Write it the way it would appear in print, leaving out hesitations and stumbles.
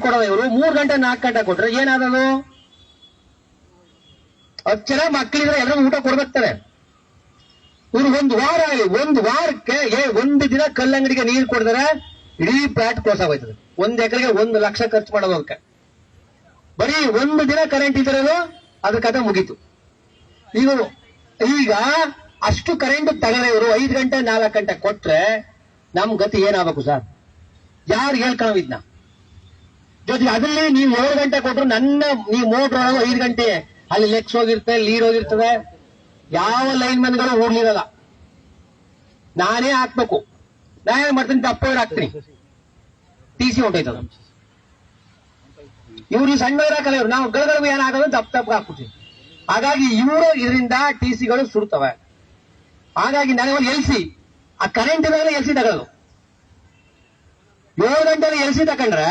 ಕೊಡೋದು ಇವರು 3 ಗಂಟೆ 4 ಗಂಟೆ ಕೊಟ್ರೆ ಏನಾದದು? 10 ಜನ ಮಕ್ಕಳಿದ್ರೆ ಎಲ್ಲರೂ ಊಟ ಕೊಡ್ಬೇಕಾರೆ. ಇವ್ರು ಒಂದು ವಾರಕ್ಕೆ 1 ದಿನ ಕಲ್ಲಂಗಡಿಗೆ ನೀರು ಕೊಡಿದ್ರೆ ಇಡೀ ಪ್ಲಾಟ್ ಕ್ಲೋಸ್ ಆಗೋಯ್ತದೆ. 1 ಎಕರೆಗೆ 1 ಲಕ್ಷ ಖರ್ಚು ಮಾಡೋದು ಅದಕ್ಕೆ. ಬರೀ 1 ದಿನ ಕರೆಂಟ್ ಇದ್ರದು ಅದ್ರ ಕಥೆ ಮುಗೀತು. ಈಗ ಅಷ್ಟು ಕರೆಂಟ್ ತಗದೆ ಇವರು 5 ಗಂಟೆ 4 ಗಂಟೆ ಕೊಟ್ರೆ ನಮ್ ಗತಿ ಏನಾಗಬೇಕು ಸರ್? ಯಾರು ಹೇಳ್ಕೊಳ್ಳೋ ಇದನ್ನ? ಜೊತೆಗೆ ಅದ್ರಲ್ಲಿ ನೀವು 7 ಗಂಟೆ ಕೊಟ್ರು ನೀವು ಮೋಟ್ರ್ 5 ಗಂಟೆ ಅಲ್ಲಿ ಲೆಕ್ಸ್ ಹೋಗಿರ್ತದೆ, ಲೀಡ್ ಹೋಗಿರ್ತದೆ, ಯಾವ ಲೈನ್ ಮ್ಯಾನ್ಗಳು ಓಡ್ಲಿರಲ್ಲ. ನಾನೇ ಹಾಕ್ಬೇಕು. ನಾನೇನ್ ಮಾಡ್ತೀನಿ? ದಪ್ಪ ಹಾಕ್ತೀನಿ, ಟಿಸಿ ಹೊಂಟೈತದ. ಇವ್ರು ಸಣ್ಣವ್ರು ಹಾಕಲ್ಲ, ಇವ್ರು ನಾವು ಗಳಗಳು ಏನಾಗೋದು ದಪ್ಪ ಹಾಕ್ಬಿಡ್ತೀವಿ. ಹಾಗಾಗಿ ಇವರು ಇದರಿಂದ ಟಿಸಿಗಳು ಸುಡ್ತವೆ. ಹಾಗಾಗಿ ನನಗೆ ಒಂದು ಎಲ್ಸಿ, ಆ ಕರೆಂಟ್ ಇದ್ದಾಗ ಎಲ್ಸಿ ತಗೊಳ್ಳೋದು. 7 ಗಂಟೆಯಲ್ಲಿ ಎಲ್ಸಿ ತಕೊಂಡ್ರೆ